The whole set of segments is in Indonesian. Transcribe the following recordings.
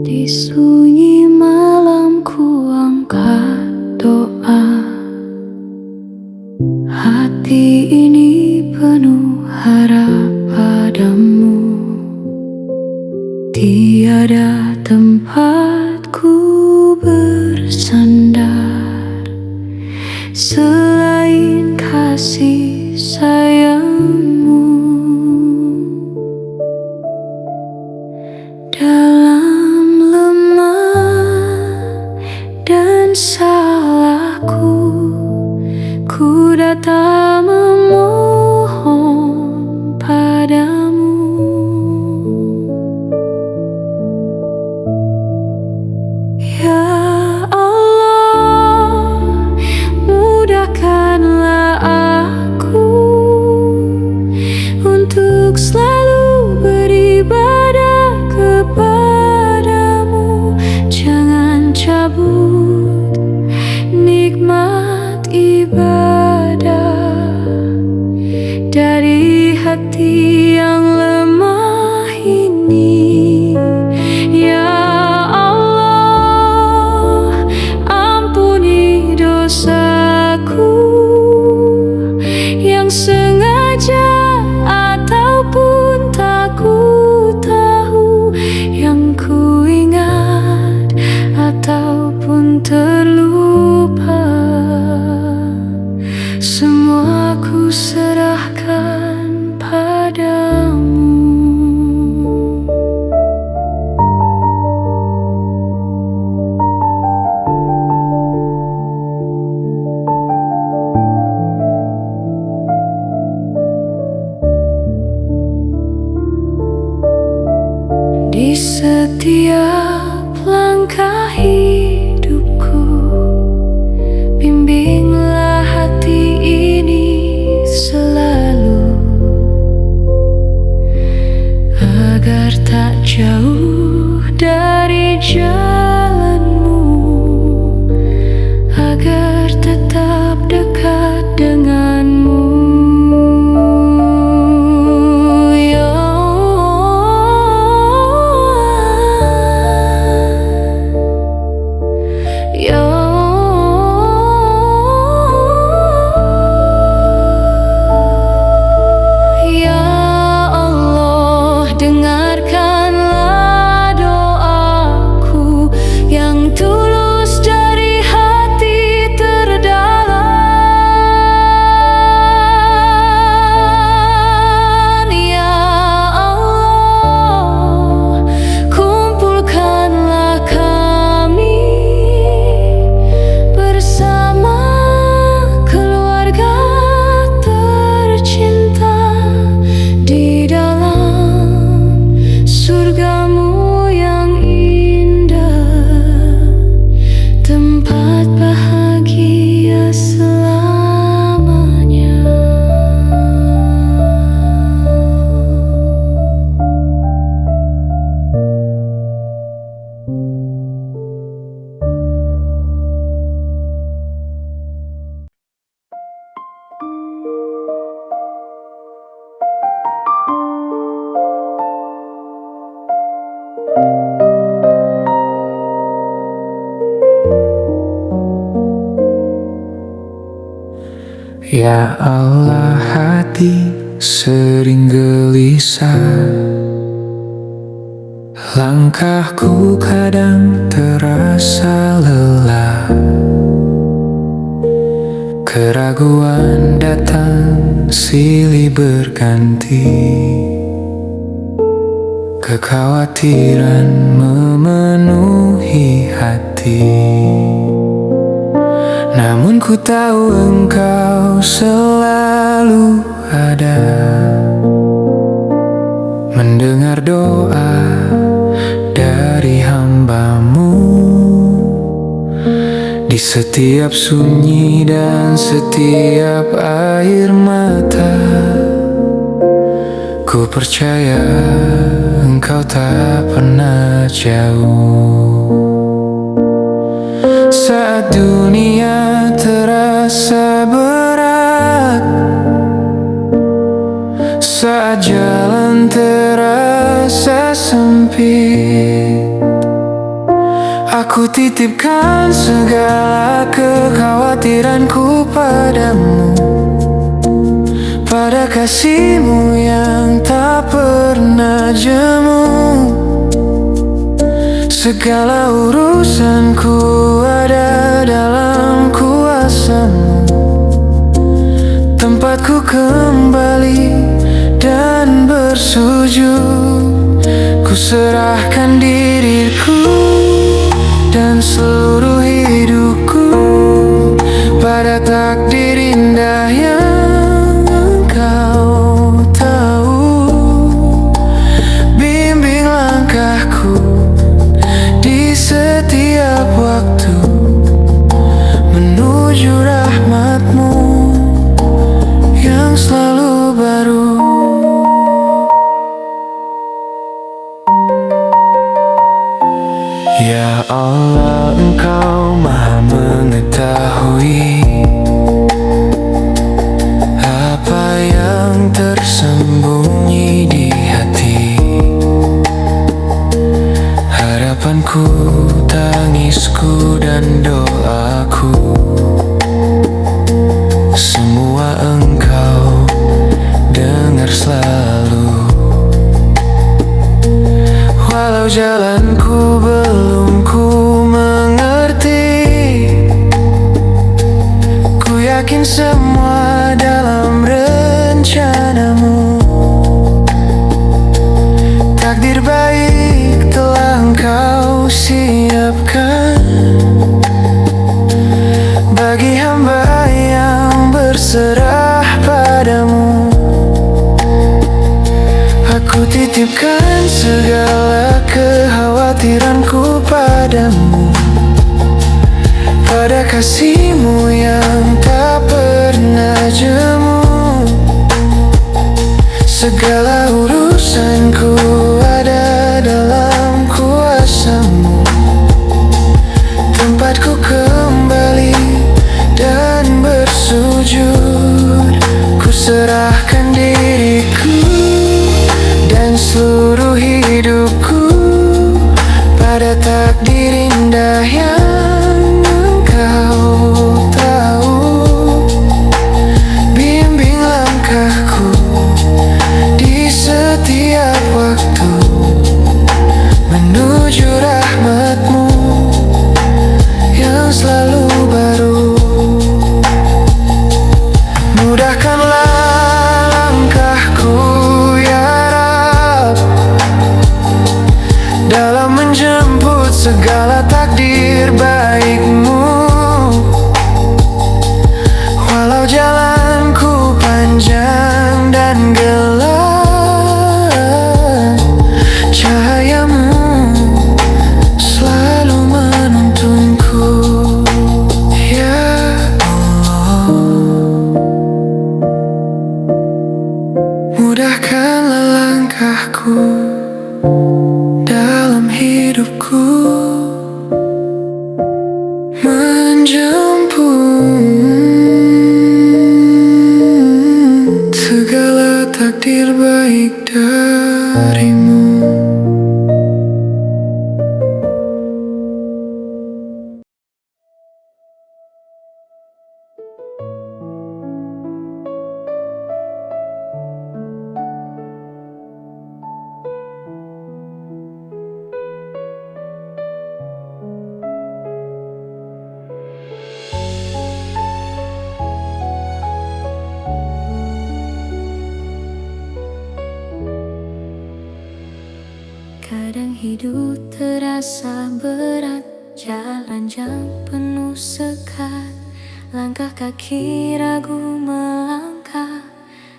Di sunyi malam ku angkat doa, hati ini penuh harap padamu. Tiada tempatku bersandar selain kasih sayangmu. Dalam lemah dan salahku, ku datang memohon padamu. Ya Allah, mudahkanlah aku untuk selalu beribadah kepadamu. Jangan cabut nikmat ibadah dari hati yang lemah ini. Ya Allah, ampuni dosaku yang sengaja ataupun tak ku tahu, yang ku ingat ataupun terlupa. Semua ku serahkan padamu. Di setiap langkah hidupku, bimbinglah hati ini selalu, agar tak jauh dari jalanmu, agar tetap dekat denganmu. Ya Allah, hati sering gelisah, langkahku kadang terasa lelah. Keraguan datang silih berganti, kekhawatiran memenuhi hati. Namun ku tahu Engkau selalu ada, mendengar doa dari hamba-Mu. Di setiap sunyi dan setiap air mata, ku percaya engkau tak pernah jauh. Saat dunia terasa berat, saat jalan terasa sempit, aku titipkan segala kekhawatiranku padamu, pada kasih-Mu yang tak pernah jemu. Segala urusanku ada dalam kuasa-Mu, tempatku kembali dan bersujud. Ku serahkan diriku dan seluruh hidupku pada takdir indah yang Engkau tahu. Bimbing langkahku di setiap waktu menuju rahmat-Mu yang selalu baru. Ya Allah, Engkau Maha mengetahui apa yang tersembunyi di hati. Harapanku, tangisku, dan doaku, semua Engkau dengar selalu. Walau jalanku belum ku mengerti, ku yakin semua dalam rencana-Mu. Takdir baik telah Engkau siapkan bagi hamba yang berserah padamu. Aku titipkan segala kekhawatiranku padamu, pada kasih-Mu yang tak pernah jemu. Segala urusanku ada dalam kuasa-Mu, tempatku kembali dan bersujud. Ku serahkan diriku dan seluruh hidupku pada takdir indah yang Engkau tahu. Bimbing langkahku di setiap waktu menuju rahmat-Mu yang selalu baru. Mudahkanlah langkahku ya Rabb, dalam menjemput segala takdir baik-Mu. Walau jalanku panjang dan gelap, cahaya-Mu selalu menuntunku. Ya Allah, mudahkanlah langkahku dalam hidupku, menjemput segala takdir baik dari-Mu. Kadang hidup terasa berat, jalan yang penuh sekat, langkah kaki ragu melangkah,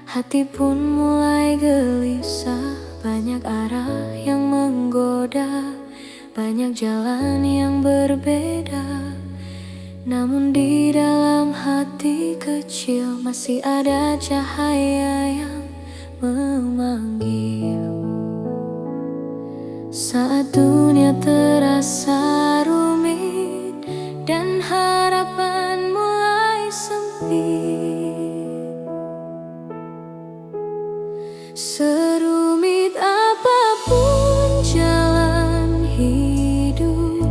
hati pun mulai gelisah. Banyak arah yang menggoda, banyak jalan yang berbeda. Namun di dalam hati kecil masih ada cahaya yang memanggil. Saat dunia terasa rumit dan harapan mulai sempit, serumit apapun jalan hidup,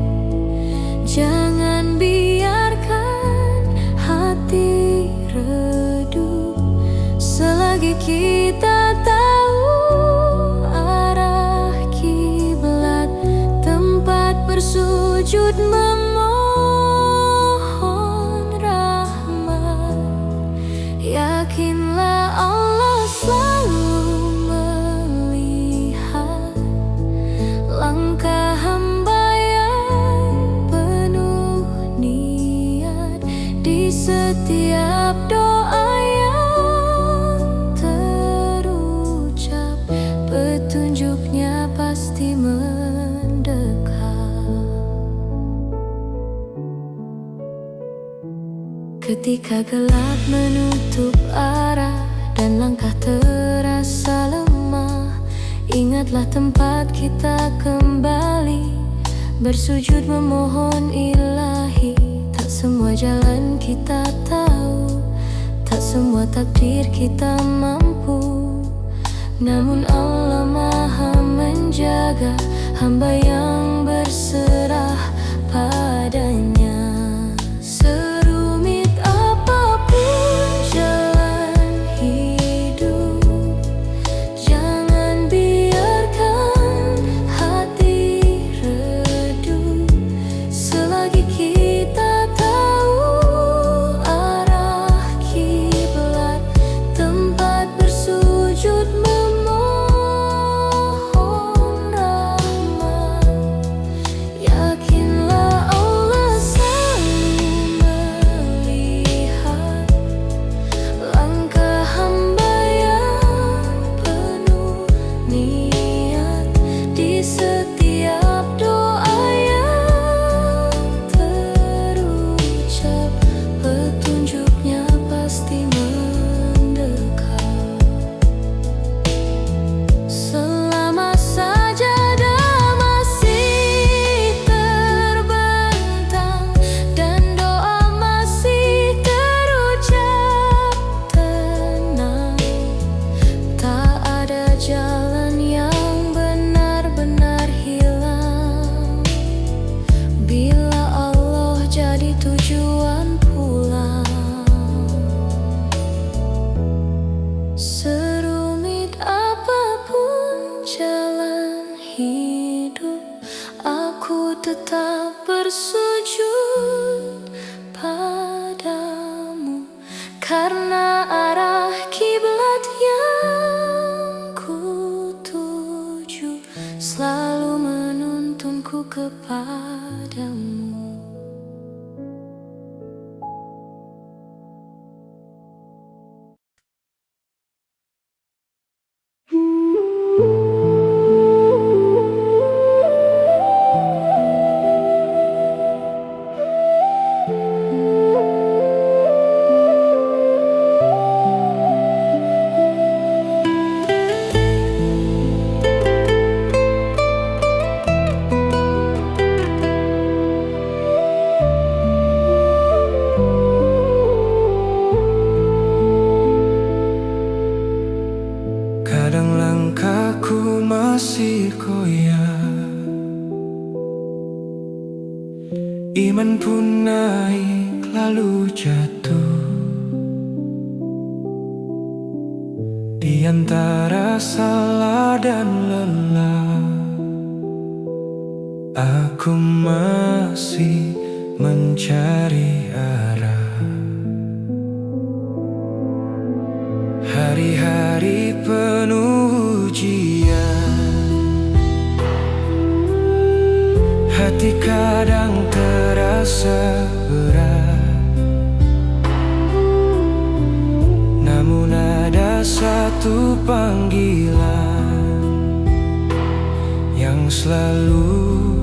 jangan biarkan hati redup. Selagi kita tahu arah kiblat, tempat bersujud memohon rahmat, yakinlah Allah selalu melihat langkah hamba yang penuh niat. Di setiap doa yang terucap, petunjuknya pasti mendekat. Ketika gelap menutup arah dan langkah terasa lemah, ingatlah tempat kita kembali, bersujud memohon ilahi. Tak semua jalan kita tahu, tak semua takdir kita mampu, namun Allah Maha menjaga hamba yang berserah padanya. Serumit apapun jalan hidup, jangan biarkan hati redup. Selagi kita tahu arah kiblat, tempat bersujud memohon rahmat, yakinlah Allah selalu melihat langkah hamba yang penuh niat. Di setiap doa yang terucap, petunjuknya pasti mendekat. Selama sajadah masih terbentang dan doa masih terucap tenang, tak ada jalan yang benar-benar hilang bila Allah jadi tujuan pulang. Serumit apapun jalan hidup, aku tetap bersujud padamu, karena arah kiblat yang ku tuju selalu menuntunku kepadamu. Kadang langkahku masih goyah, iman pun naik lalu jatuh. Di antara salah dan lelah, aku masih mencari arah. Hari-hari penuh ujian, hati kadang terasa berat, namun ada satu panggilan yang selalu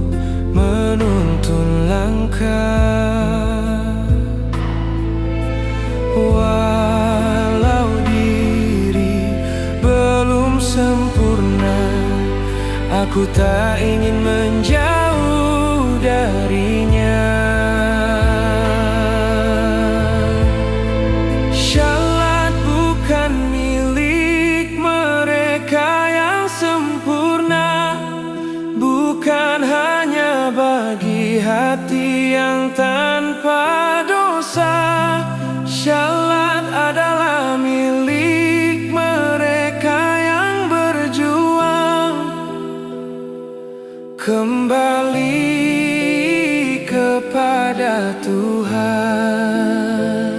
menuntun langkah. Ku tak ingin menjauh darinya. Syalat bukan milik mereka yang sempurna, bukan hanya bagi hati yang tanpa dosa. Syalat adalah milik mereka yang berjuang kembali kepada Tuhan,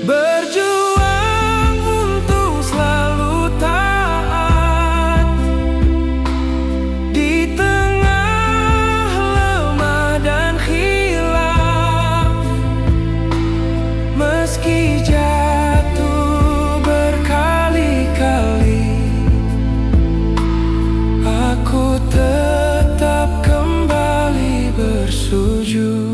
berjuang untuk selalu taat di tengah lemah dan khilaf. Meski jatuh berkali-kali, aku tetap kembali bersujud.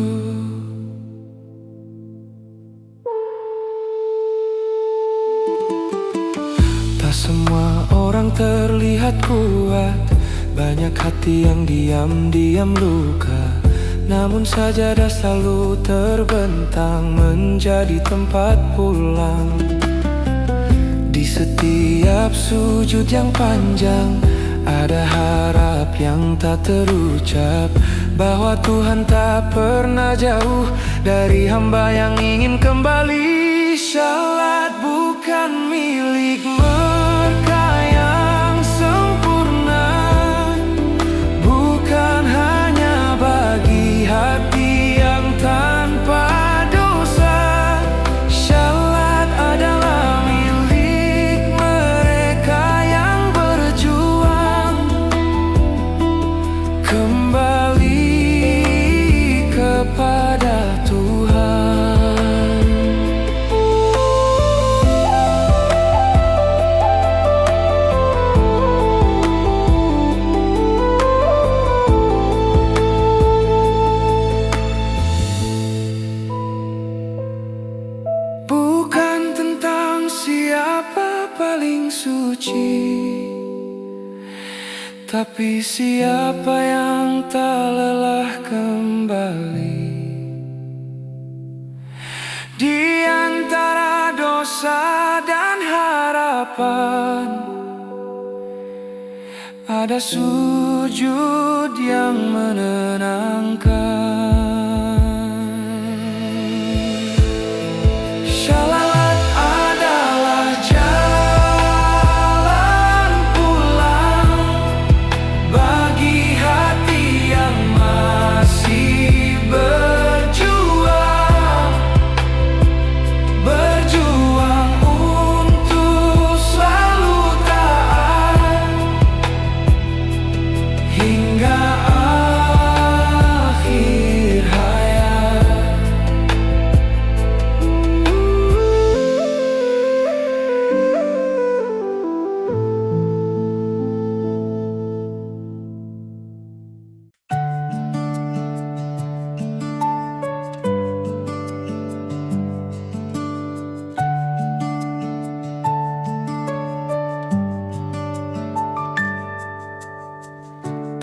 Tak semua orang terlihat kuat, banyak hati yang diam-diam luka. Namun sajadah selalu terbentang menjadi tempat pulang. Di setiap sujud yang panjang ada harap yang tak terucap, bahwa Tuhan tak pernah jauh dari hamba yang ingin kembali. Syalat bukan milik mereka yang sempurna, bukan hanya bagi hati yang tanpa dosa. Syalat adalah milik mereka yang berjuang kembali kepada Tuhan. Bukan tentang siapa paling suci, tapi siapa yang tak lelah kembali. Di antara dosa dan harapan ada sujud yang menenangkan. Syalat adalah jalan pulang bagi hati yang masih berjuang untuk selalu taat hingga akhir hayat.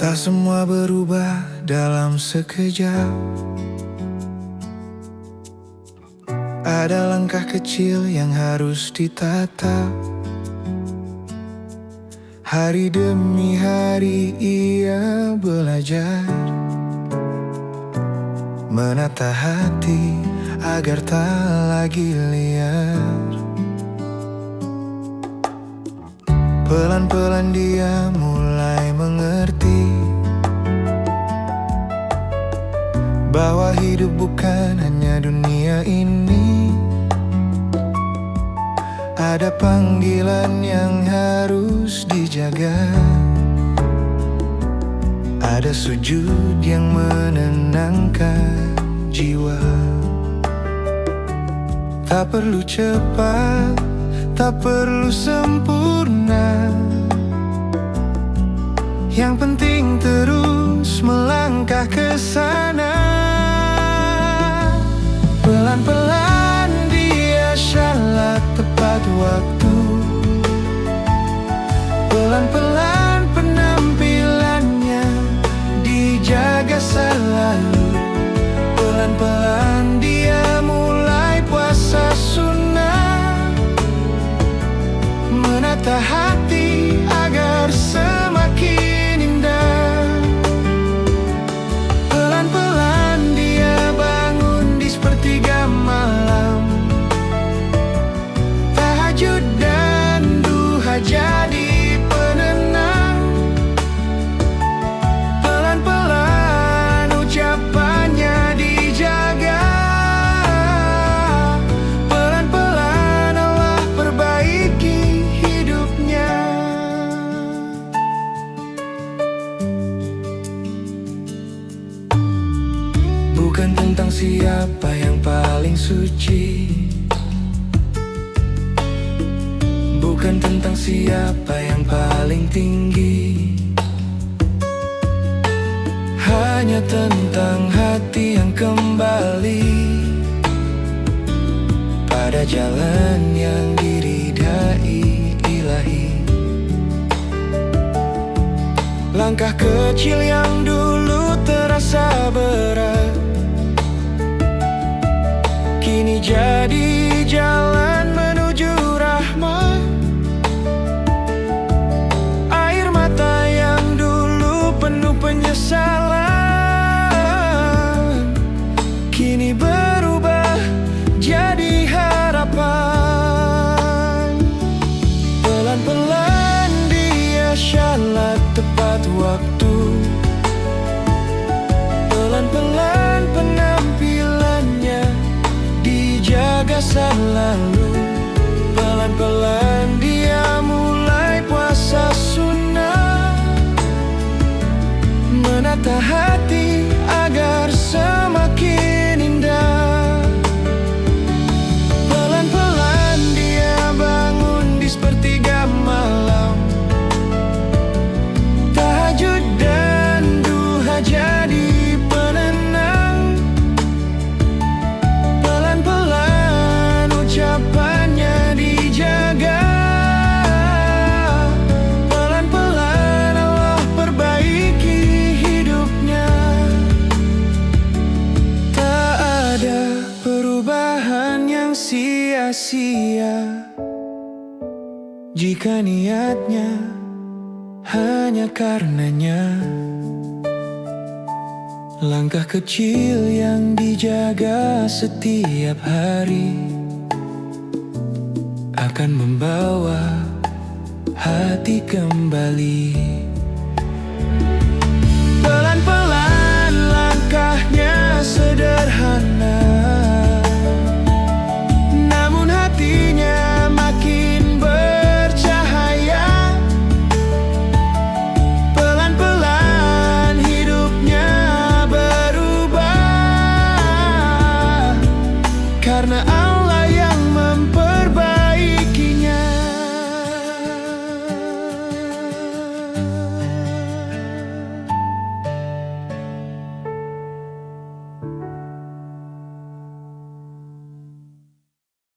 Tak semua berubah dalam sekejap. Ada langkah kecil yang harus ditatap. Hari demi hari ia belajar menata hati agar tak lagi liar. Pelan-pelan dia mulai mengerti bahwa hidup bukan hanya dunia ini. Ada panggilan yang harus dijaga, ada sujud yang menenangkan jiwa. Tak perlu cepat, tak perlu sempurna, yang penting terus melangkah ke sana. Pelan-pelan dia syalat tepat waktu. Pelan-pelan penampilan suci. Bukan tentang siapa yang paling tinggi, hanya tentang hati yang kembali pada jalan yang diridai Ilahi. Langkah kecil yang dulu terasa berat, kini jadi jalan menuju rahmat. Air mata yang dulu penuh penyesalan, kini berubah jadi harapan. Pelan-pelan dia sholat tepat waktu, pelan-pelan penampilannya dijaga selalu. Pelan-pelan dia mulai puasa sunnah, menata hati agar semakin indah. Pelan-pelan dia bangun di sepertiga malam, tahajud dan duha jadi penenang. Pelan-pelan ucapannya dijaga, pelan-pelan Allah perbaiki hidupnya. Tak ada perubahan yang sia-sia jika niatnya hanya karenanya. Langkah kecil yang dijaga setiap hari akan membawa hati kembali. Pelan-pelan